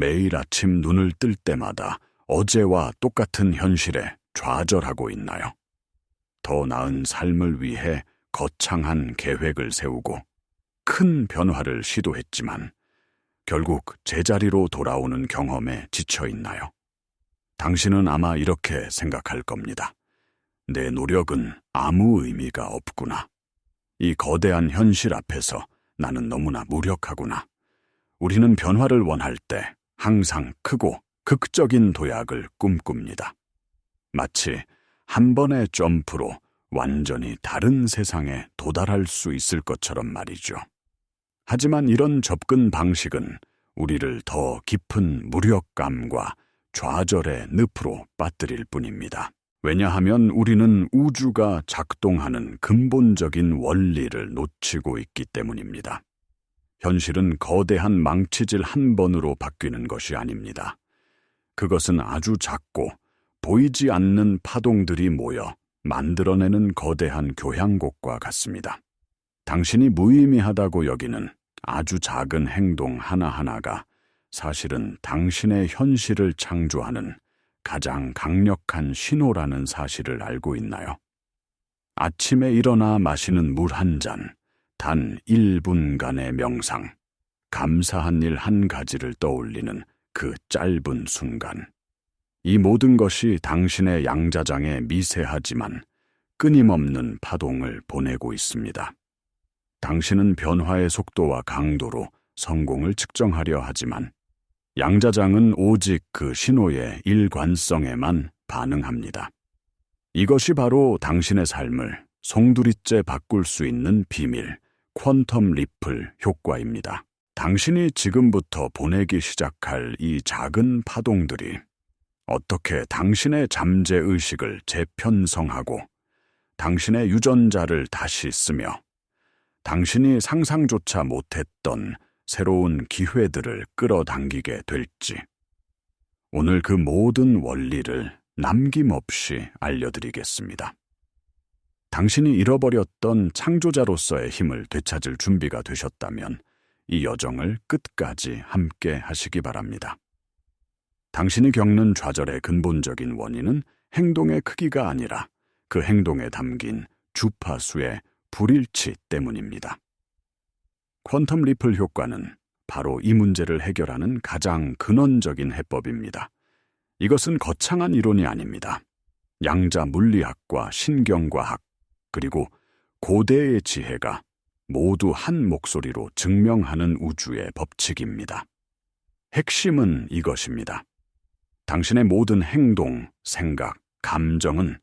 매일 아침 눈을 뜰 때마다 어제와 똑같은 현실에 좌절하고 있나요? 더 나은 삶을 위해 거창한 계획을 세우고 큰 변화를 시도했지만 결국 제자리로 돌아오는 경험에 지쳐 있나요? 당신은 아마 이렇게 생각할 겁니다. 내 노력은 아무 의미가 없구나. 이 거대한 현실 앞에서 나는 너무나 무력하구나. 우리는 변화를 원할 때 항상 크고 극적인 도약을 꿈꿉니다. 마치 한 번의 점프로 완전히 다른 세상에 도달할 수 있을 것처럼 말이죠. 하지만 이런 접근 방식은 우리를 더 깊은 무력감과 좌절의 늪으로 빠뜨릴 뿐입니다. 왜냐하면 우리는 우주가 작동하는 근본적인 원리를 놓치고 있기 때문입니다. 현실은 거대한 망치질 한 번으로 바뀌는 것이 아닙니다. 그것은 아주 작고 보이지 않는 파동들이 모여 만들어내는 거대한 교향곡과 같습니다. 당신이 무의미하다고 여기는 아주 작은 행동 하나하나가 사실은 당신의 현실을 창조하는 가장 강력한 신호라는 사실을 알고 있나요? 아침에 일어나 마시는 물 한 잔, 단 1분간의 명상, 감사한 일 한 가지를 떠올리는 그 짧은 순간. 이 모든 것이 당신의 양자장에 미세하지만 끊임없는 파동을 보내고 있습니다. 당신은 변화의 속도와 강도로 성공을 측정하려 하지만 양자장은 오직 그 신호의 일관성에만 반응합니다. 이것이 바로 당신의 삶을 송두리째 바꿀 수 있는 비밀, 퀀텀 리플 효과입니다. 당신이 지금부터 보내기 시작할 이 작은 파동들이 어떻게 당신의 잠재의식을 재편성하고 당신의 유전자를 다시 쓰며 당신이 상상조차 못했던 새로운 기회들을 끌어당기게 될지. 오늘 그 모든 원리를 남김없이 알려드리겠습니다. 당신이 잃어버렸던 창조자로서의 힘을 되찾을 준비가 되셨다면 이 여정을 끝까지 함께 하시기 바랍니다. 당신이 겪는 좌절의 근본적인 원인은 행동의 크기가 아니라 그 행동에 담긴 주파수의 불일치 때문입니다. 퀀텀 리플 효과는 바로 이 문제를 해결하는 가장 근원적인 해법입니다. 이것은 거창한 이론이 아닙니다. 양자 물리학과 신경과학, 그리고 고대의 지혜가 모두 한 목소리로 증명하는 우주의 법칙입니다. 핵심은 이것입니다. 당신의 모든 행동, 생각, 감정은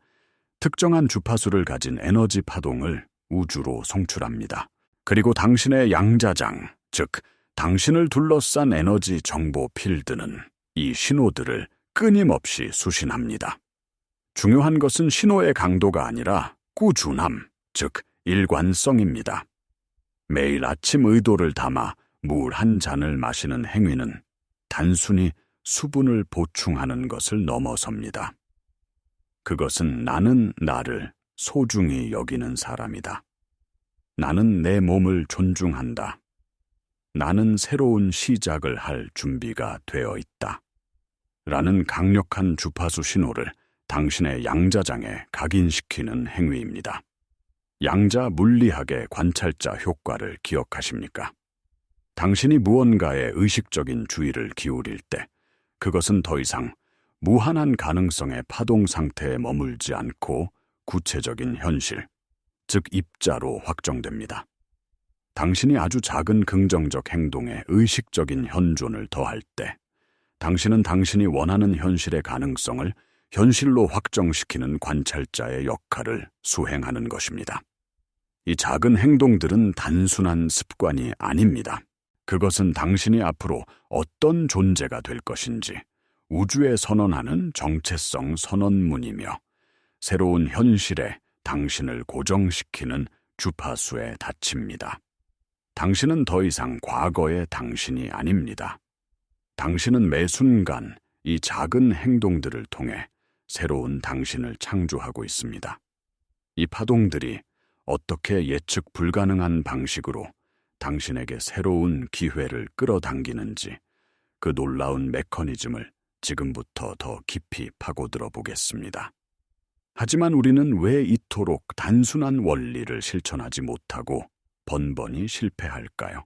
특정한 주파수를 가진 에너지 파동을 우주로 송출합니다. 그리고 당신의 양자장, 즉 당신을 둘러싼 에너지 정보 필드는 이 신호들을 끊임없이 수신합니다. 중요한 것은 신호의 강도가 아니라 꾸준함, 즉 일관성입니다. 매일 아침 의도를 담아 물 한 잔을 마시는 행위는 단순히 수분을 보충하는 것을 넘어섭니다. 그것은 나는 나를 소중히 여기는 사람이다. 나는 내 몸을 존중한다. 나는 새로운 시작을 할 준비가 되어 있다. 라는 강력한 주파수 신호를 당신의 양자장에 각인시키는 행위입니다. 양자 물리학의 관찰자 효과를 기억하십니까? 당신이 무언가에 의식적인 주의를 기울일 때 그것은 더 이상 무한한 가능성의 파동 상태에 머물지 않고 구체적인 현실, 즉 입자로 확정됩니다. 당신이 아주 작은 긍정적 행동에 의식적인 현존을 더할 때 당신은 당신이 원하는 현실의 가능성을 현실로 확정시키는 관찰자의 역할을 수행하는 것입니다. 이 작은 행동들은 단순한 습관이 아닙니다. 그것은 당신이 앞으로 어떤 존재가 될 것인지 우주에 선언하는 정체성 선언문이며 새로운 현실에 당신을 고정시키는 주파수의 닫힘입니다. 당신은 더 이상 과거의 당신이 아닙니다. 당신은 매 순간 이 작은 행동들을 통해 새로운 당신을 창조하고 있습니다. 이 파동들이 어떻게 예측 불가능한 방식으로 당신에게 새로운 기회를 끌어당기는지 그 놀라운 메커니즘을 지금부터 더 깊이 파고들어 보겠습니다. 하지만 우리는 왜 이토록 단순한 원리를 실천하지 못하고 번번이 실패할까요?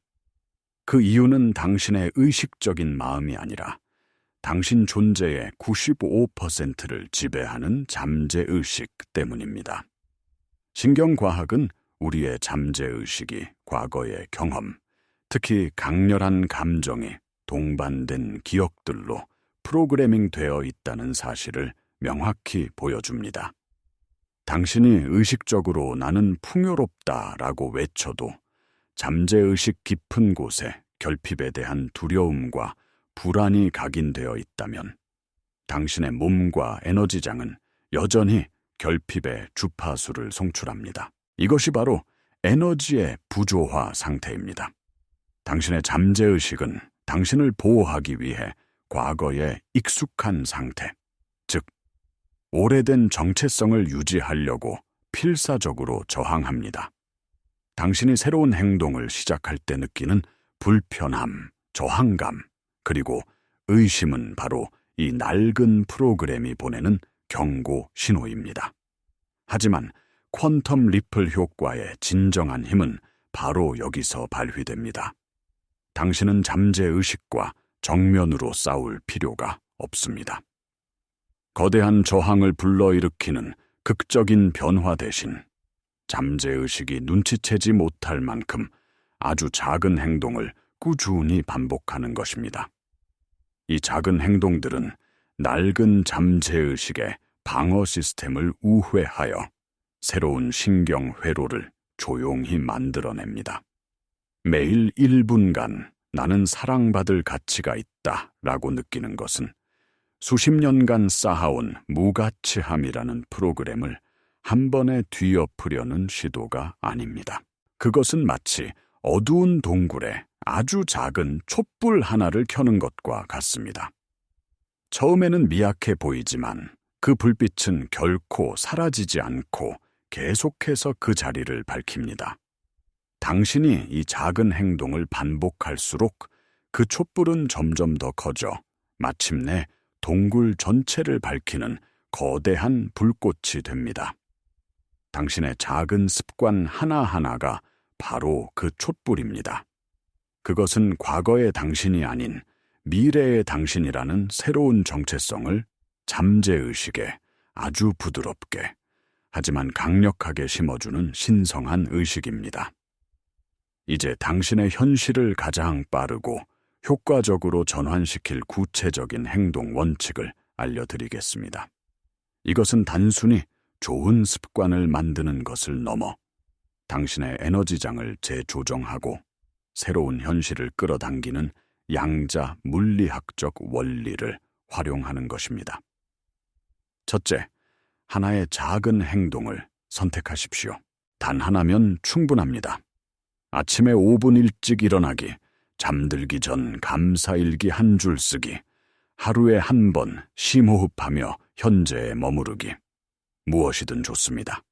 그 이유는 당신의 의식적인 마음이 아니라 당신 존재의 95%를 지배하는 잠재의식 때문입니다. 신경과학은 우리의 잠재의식이 과거의 경험, 특히 강렬한 감정이 동반된 기억들로 프로그래밍 되어 있다는 사실을 명확히 보여줍니다. 당신이 의식적으로 나는 풍요롭다라고 외쳐도 잠재의식 깊은 곳에 결핍에 대한 두려움과 불안이 각인되어 있다면 당신의 몸과 에너지장은 여전히 결핍의 주파수를 송출합니다. 이것이 바로 에너지의 부조화 상태입니다. 당신의 잠재의식은 당신을 보호하기 위해 과거에 익숙한 상태, 즉 오래된 정체성을 유지하려고 필사적으로 저항합니다. 당신이 새로운 행동을 시작할 때 느끼는 불편함, 저항감, 그리고 의심은 바로 이 낡은 프로그램이 보내는 경고 신호입니다. 하지만 퀀텀 리플 효과의 진정한 힘은 바로 여기서 발휘됩니다. 당신은 잠재의식과 정면으로 싸울 필요가 없습니다. 거대한 저항을 불러일으키는 극적인 변화 대신 잠재의식이 눈치채지 못할 만큼 아주 작은 행동을 꾸준히 반복하는 것입니다. 이 작은 행동들은 낡은 잠재의식의 방어 시스템을 우회하여 새로운 신경 회로를 조용히 만들어냅니다. 매일 1분간 나는 사랑받을 가치가 있다라고 느끼는 것은 수십 년간 쌓아온 무가치함이라는 프로그램을 한 번에 뒤엎으려는 시도가 아닙니다. 그것은 마치 어두운 동굴에 아주 작은 촛불 하나를 켜는 것과 같습니다. 처음에는 미약해 보이지만 그 불빛은 결코 사라지지 않고 계속해서 그 자리를 밝힙니다. 당신이 이 작은 행동을 반복할수록 그 촛불은 점점 더 커져 마침내 동굴 전체를 밝히는 거대한 불꽃이 됩니다. 당신의 작은 습관 하나하나가 바로 그 촛불입니다. 그것은 과거의 당신이 아닌 미래의 당신이라는 새로운 정체성을 잠재의식에 아주 부드럽게 하지만 강력하게 심어주는 신성한 의식입니다. 이제 당신의 현실을 가장 빠르고 효과적으로 전환시킬 구체적인 행동 원칙을 알려드리겠습니다. 이것은 단순히 좋은 습관을 만드는 것을 넘어 당신의 에너지장을 재조정하고 새로운 현실을 끌어당기는 양자 물리학적 원리를 활용하는 것입니다. 첫째, 하나의 작은 행동을 선택하십시오. 단 하나면 충분합니다. 아침에 5분 일찍 일어나기, 잠들기 전 감사일기 한 줄 쓰기, 하루에 한 번 심호흡하며 현재에 머무르기, 무엇이든 좋습니다.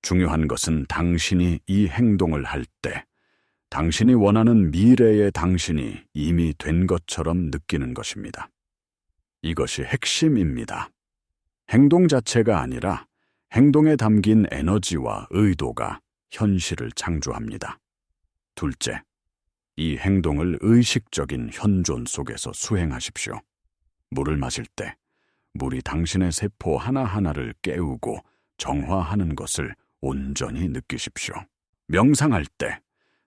중요한 것은 당신이 이 행동을 할 때 당신이 원하는 미래의 당신이 이미 된 것처럼 느끼는 것입니다. 이것이 핵심입니다. 행동 자체가 아니라 행동에 담긴 에너지와 의도가 현실을 창조합니다. 둘째, 이 행동을 의식적인 현존 속에서 수행하십시오. 물을 마실 때 물이 당신의 세포 하나하나를 깨우고 정화하는 것을 온전히 느끼십시오. 명상할 때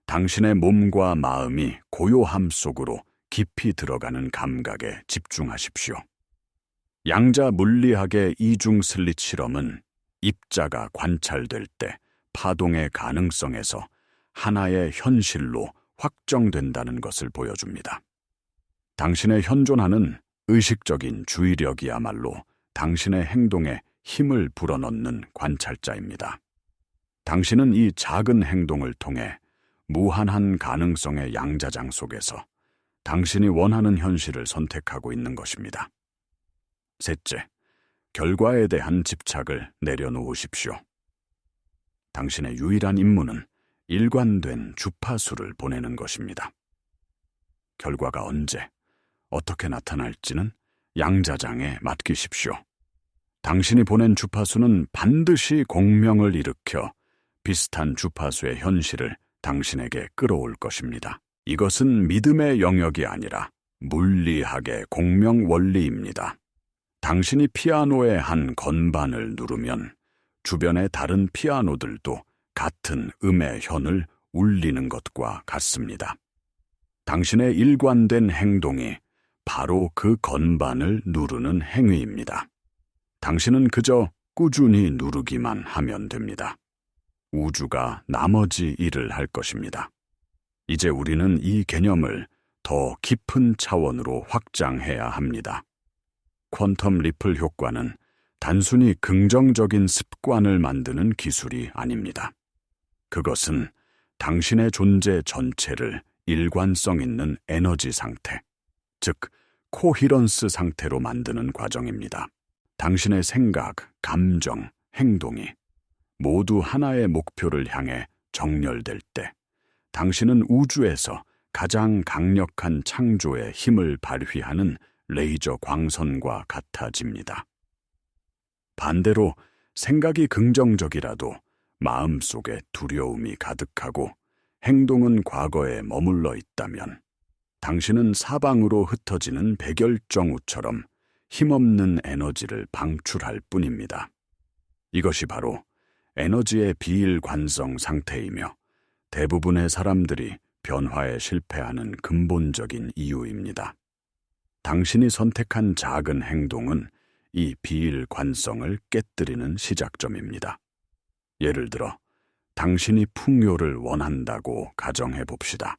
당신의 몸과 마음이 고요함 속으로 깊이 들어가는 감각에 집중하십시오. 양자 물리학의 이중 슬릿 실험은 입자가 관찰될 때 파동의 가능성에서 하나의 현실로 확정된다는 것을 보여줍니다. 당신의 현존하는 의식적인 주의력이야말로 당신의 행동에 힘을 불어넣는 관찰자입니다. 당신은 이 작은 행동을 통해 무한한 가능성의 양자장 속에서 당신이 원하는 현실을 선택하고 있는 것입니다. 셋째, 결과에 대한 집착을 내려놓으십시오. 당신의 유일한 임무는 일관된 주파수를 보내는 것입니다. 결과가 언제, 어떻게 나타날지는 양자장에 맡기십시오. 당신이 보낸 주파수는 반드시 공명을 일으켜 비슷한 주파수의 현실을 당신에게 끌어올 것입니다. 이것은 믿음의 영역이 아니라 물리학의 공명 원리입니다. 당신이 피아노의 한 건반을 누르면 주변의 다른 피아노들도 같은 음의 현을 울리는 것과 같습니다. 당신의 일관된 행동이 바로 그 건반을 누르는 행위입니다. 당신은 그저 꾸준히 누르기만 하면 됩니다. 우주가 나머지 일을 할 것입니다. 이제 우리는 이 개념을 더 깊은 차원으로 확장해야 합니다. 퀀텀 리플 효과는 단순히 긍정적인 습관을 만드는 기술이 아닙니다. 그것은 당신의 존재 전체를 일관성 있는 에너지 상태, 즉 코히런스 상태로 만드는 과정입니다. 당신의 생각, 감정, 행동이 모두 하나의 목표를 향해 정렬될 때 당신은 우주에서 가장 강력한 창조의 힘을 발휘하는 레이저 광선과 같아집니다. 반대로 생각이 긍정적이라도 마음속에 두려움이 가득하고 행동은 과거에 머물러 있다면 당신은 사방으로 흩어지는 백열정우처럼 힘없는 에너지를 방출할 뿐입니다. 이것이 바로 에너지의 비일관성 상태이며 대부분의 사람들이 변화에 실패하는 근본적인 이유입니다. 당신이 선택한 작은 행동은 이 비일관성을 깨뜨리는 시작점입니다. 예를 들어, 당신이 풍요를 원한다고 가정해 봅시다.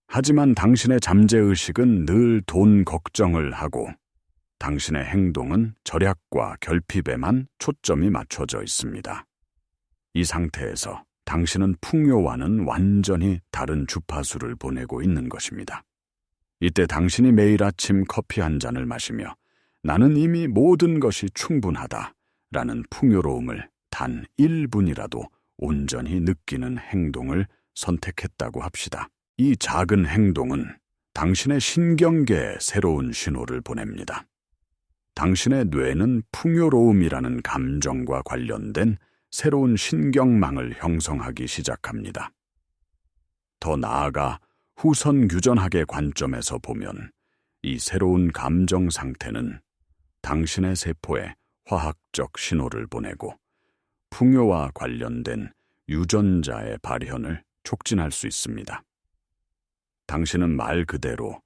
하지만 당신의 잠재의식은 늘 돈 걱정을 하고 당신의 행동은 절약과 결핍에만 초점이 맞춰져 있습니다. 이 상태에서 당신은 풍요와는 완전히 다른 주파수를 보내고 있는 것입니다. 이때 당신이 매일 아침 커피 한 잔을 마시며 나는 이미 모든 것이 충분하다 라는 풍요로움을 단 1분이라도 온전히 느끼는 행동을 선택했다고 합시다. 이 작은 행동은 당신의 신경계에 새로운 신호를 보냅니다. 당신의 뇌는 풍요로움이라는 감정과 관련된 새로운 신경망을 형성하기 시작합니다. 더 나아가 후선 유전학의 관점에서 보면 이 새로운 감정 상태는 당신의 세포에 화학적 신호를 보내고 풍요와 관련된 유전자의 발현을 촉진할 수 있습니다. 당신은 말 그대로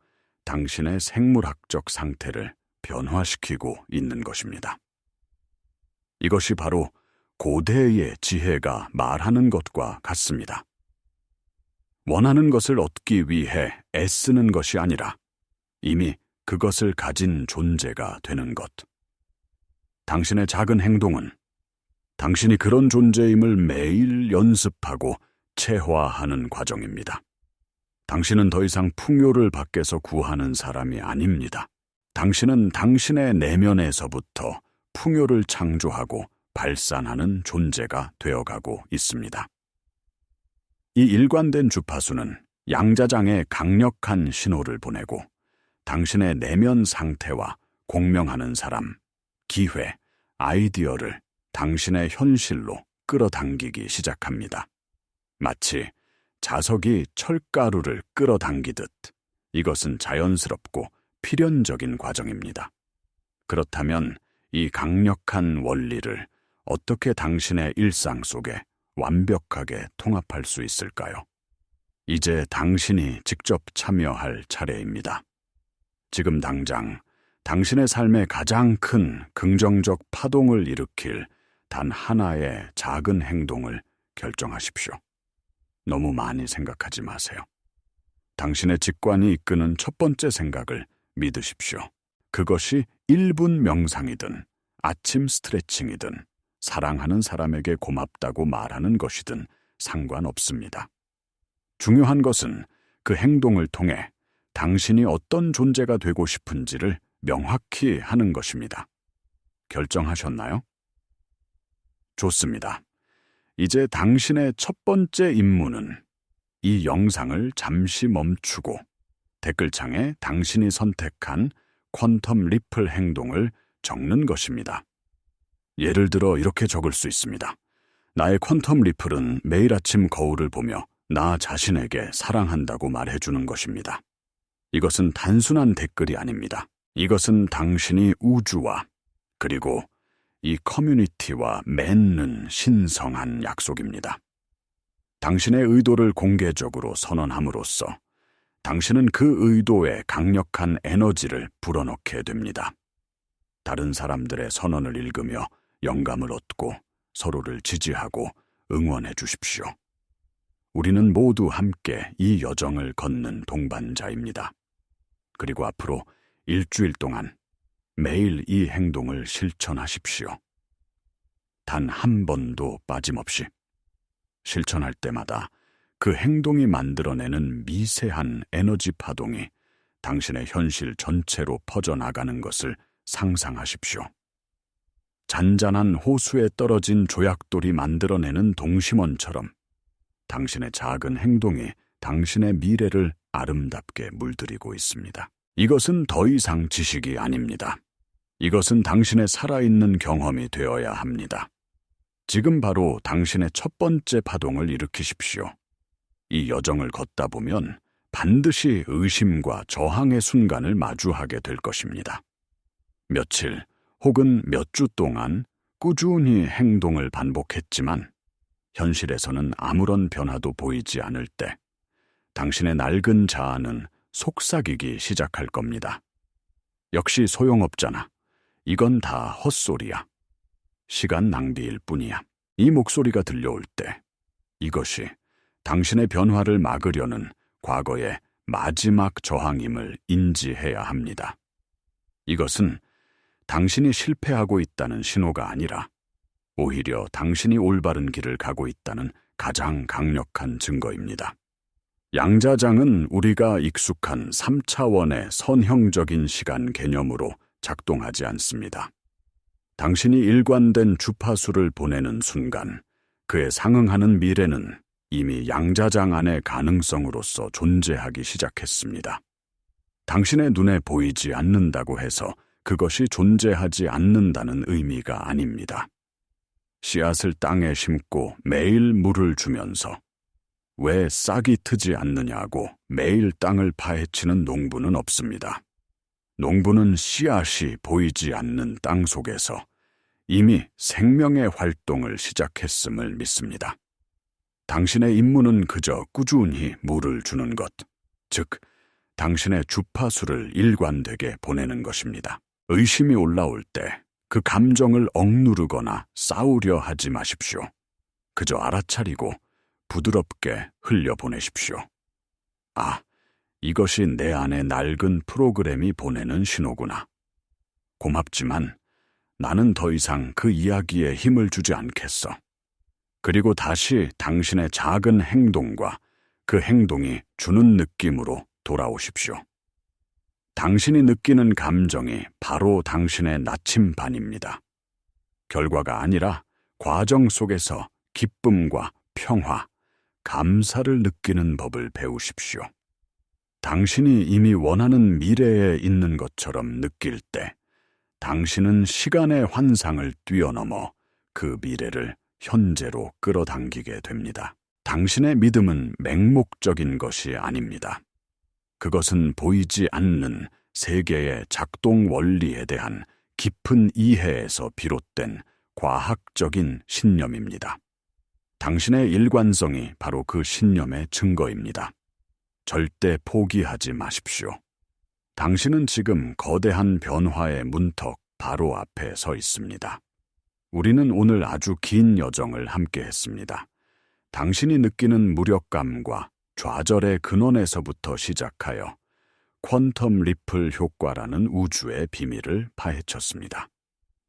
당신의 생물학적 상태를 변화시키고 있는 것입니다. 이것이 바로 고대의 지혜가 말하는 것과 같습니다. 원하는 것을 얻기 위해 애쓰는 것이 아니라 이미 그것을 가진 존재가 되는 것. 당신의 작은 행동은 당신이 그런 존재임을 매일 연습하고 체화하는 과정입니다. 당신은 더 이상 풍요를 밖에서 구하는 사람이 아닙니다. 당신은 당신의 내면에서부터 풍요를 창조하고 발산하는 존재가 되어가고 있습니다. 이 일관된 주파수는 양자장에 강력한 신호를 보내고 당신의 내면 상태와 공명하는 사람, 기회, 아이디어를 당신의 현실로 끌어당기기 시작합니다. 마치 자석이 철가루를 끌어당기듯 이것은 자연스럽고 필연적인 과정입니다. 그렇다면 이 강력한 원리를 어떻게 당신의 일상 속에 완벽하게 통합할 수 있을까요? 이제 당신이 직접 참여할 차례입니다. 지금 당장 당신의 삶에 가장 큰 긍정적 파동을 일으킬 단 하나의 작은 행동을 결정하십시오. 너무 많이 생각하지 마세요. 당신의 직관이 이끄는 첫 번째 생각을 믿으십시오. 그것이 1분 명상이든 아침 스트레칭이든 사랑하는 사람에게 고맙다고 말하는 것이든 상관없습니다. 중요한 것은 그 행동을 통해 당신이 어떤 존재가 되고 싶은지를 명확히 하는 것입니다. 결정하셨나요? 좋습니다. 이제 당신의 첫 번째 임무는 이 영상을 잠시 멈추고 댓글창에 당신이 선택한 퀀텀 리플 행동을 적는 것입니다. 예를 들어 이렇게 적을 수 있습니다. 나의 퀀텀 리플은 매일 아침 거울을 보며 나 자신에게 사랑한다고 말해주는 것입니다. 이것은 단순한 댓글이 아닙니다. 이것은 당신이 우주와 그리고 이 커뮤니티와 맺는 신성한 약속입니다. 당신의 의도를 공개적으로 선언함으로써 당신은 그 의도에 강력한 에너지를 불어넣게 됩니다. 다른 사람들의 선언을 읽으며 영감을 얻고 서로를 지지하고 응원해 주십시오. 우리는 모두 함께 이 여정을 걷는 동반자입니다. 그리고 앞으로 일주일 동안 매일 이 행동을 실천하십시오. 단 한 번도 빠짐없이. 실천할 때마다 그 행동이 만들어내는 미세한 에너지 파동이 당신의 현실 전체로 퍼져나가는 것을 상상하십시오. 잔잔한 호수에 떨어진 조약돌이 만들어내는 동심원처럼 당신의 작은 행동이 당신의 미래를 아름답게 물들이고 있습니다. 이것은 더 이상 지식이 아닙니다. 이것은 당신의 살아있는 경험이 되어야 합니다. 지금 바로 당신의 첫 번째 파동을 일으키십시오. 이 여정을 걷다 보면 반드시 의심과 저항의 순간을 마주하게 될 것입니다. 며칠 혹은 몇 주 동안 꾸준히 행동을 반복했지만 현실에서는 아무런 변화도 보이지 않을 때 당신의 낡은 자아는 속삭이기 시작할 겁니다. 역시 소용없잖아. 이건 다 헛소리야. 시간 낭비일 뿐이야. 이 목소리가 들려올 때 이것이 당신의 변화를 막으려는 과거의 마지막 저항임을 인지해야 합니다. 이것은 당신이 실패하고 있다는 신호가 아니라 오히려 당신이 올바른 길을 가고 있다는 가장 강력한 증거입니다. 양자장은 우리가 익숙한 3차원의 선형적인 시간 개념으로 작동하지 않습니다. 당신이 일관된 주파수를 보내는 순간 그에 상응하는 미래는 이미 양자장 안의 가능성으로서 존재하기 시작했습니다. 당신의 눈에 보이지 않는다고 해서 그것이 존재하지 않는다는 의미가 아닙니다. 씨앗을 땅에 심고 매일 물을 주면서 왜 싹이 트지 않느냐고 매일 땅을 파헤치는 농부는 없습니다. 농부는 씨앗이 보이지 않는 땅 속에서 이미 생명의 활동을 시작했음을 믿습니다. 당신의 임무는 그저 꾸준히 물을 주는 것, 즉 당신의 주파수를 일관되게 보내는 것입니다. 의심이 올라올 때 그 감정을 억누르거나 싸우려 하지 마십시오. 그저 알아차리고 부드럽게 흘려보내십시오. 아, 이것이 내 안의 낡은 프로그램이 보내는 신호구나. 고맙지만 나는 더 이상 그 이야기에 힘을 주지 않겠어. 그리고 다시 당신의 작은 행동과 그 행동이 주는 느낌으로 돌아오십시오. 당신이 느끼는 감정이 바로 당신의 나침반입니다. 결과가 아니라 과정 속에서 기쁨과 평화, 감사를 느끼는 법을 배우십시오. 당신이 이미 원하는 미래에 있는 것처럼 느낄 때 당신은 시간의 환상을 뛰어넘어 그 미래를 현재로 끌어당기게 됩니다. 당신의 믿음은 맹목적인 것이 아닙니다. 그것은 보이지 않는 세계의 작동 원리에 대한 깊은 이해에서 비롯된 과학적인 신념입니다. 당신의 일관성이 바로 그 신념의 증거입니다. 절대 포기하지 마십시오. 당신은 지금 거대한 변화의 문턱 바로 앞에 서 있습니다. 우리는 오늘 아주 긴 여정을 함께 했습니다. 당신이 느끼는 무력감과 좌절의 근원에서부터 시작하여 퀀텀 리플 효과라는 우주의 비밀을 파헤쳤습니다.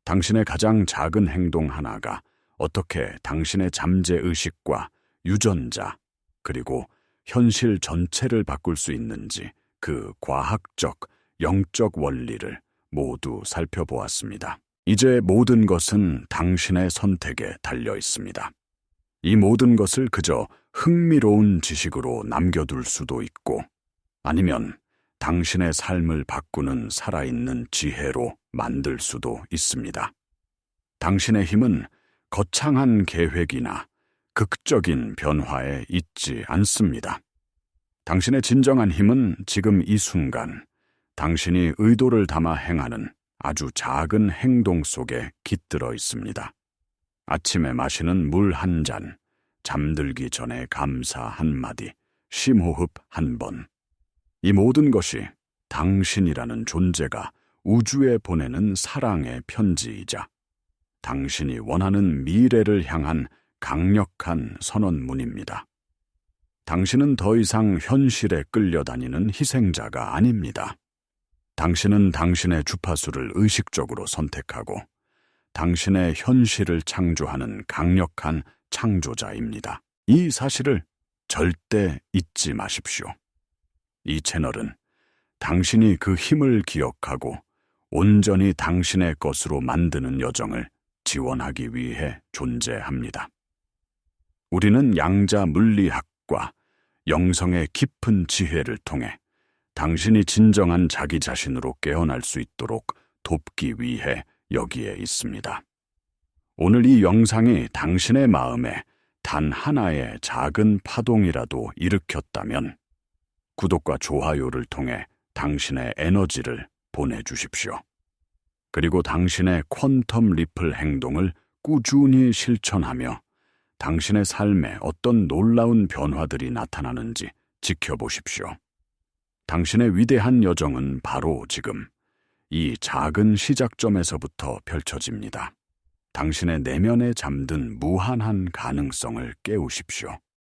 당신의 가장 작은 행동 하나가 어떻게 당신의 잠재의식과 유전자 그리고 현실 전체를 바꿀 수 있는지 그 과학적, 영적 원리를 모두 살펴보았습니다. 이제 모든 것은 당신의 선택에 달려 있습니다. 이 모든 것을 그저 흥미로운 지식으로 남겨둘 수도 있고 아니면 당신의 삶을 바꾸는 살아있는 지혜로 만들 수도 있습니다. 당신의 힘은 거창한 계획이나 극적인 변화에 있지 않습니다. 당신의 진정한 힘은 지금 이 순간 당신이 의도를 담아 행하는 아주 작은 행동 속에 깃들어 있습니다. 아침에 마시는 물 한 잔, 잠들기 전에 감사 한마디, 심호흡 한 번. 이 모든 것이 당신이라는 존재가 우주에 보내는 사랑의 편지이자 당신이 원하는 미래를 향한 강력한 선언문입니다. 당신은 더 이상 현실에 끌려다니는 희생자가 아닙니다. 당신은 당신의 주파수를 의식적으로 선택하고 당신의 현실을 창조하는 강력한 창조자입니다. 이 사실을 절대 잊지 마십시오. 이 채널은 당신이 그 힘을 기억하고 온전히 당신의 것으로 만드는 여정을 지원하기 위해 존재합니다. 우리는 양자 물리학과 영성의 깊은 지혜를 통해 당신이 진정한 자기 자신으로 깨어날 수 있도록 돕기 위해 여기에 있습니다. 오늘 이 영상이 당신의 마음에 단 하나의 작은 파동이라도 일으켰다면 구독과 좋아요를 통해 당신의 에너지를 보내주십시오. 그리고 당신의 퀀텀 리플 행동을 꾸준히 실천하며 당신의 삶에 어떤 놀라운 변화들이 나타나는지 지켜보십시오. 당신의 위대한 여정은 바로 지금 이 작은 시작점에서부터 펼쳐집니다. 당신의 내면에 잠든 무한한 가능성을 깨우십시오.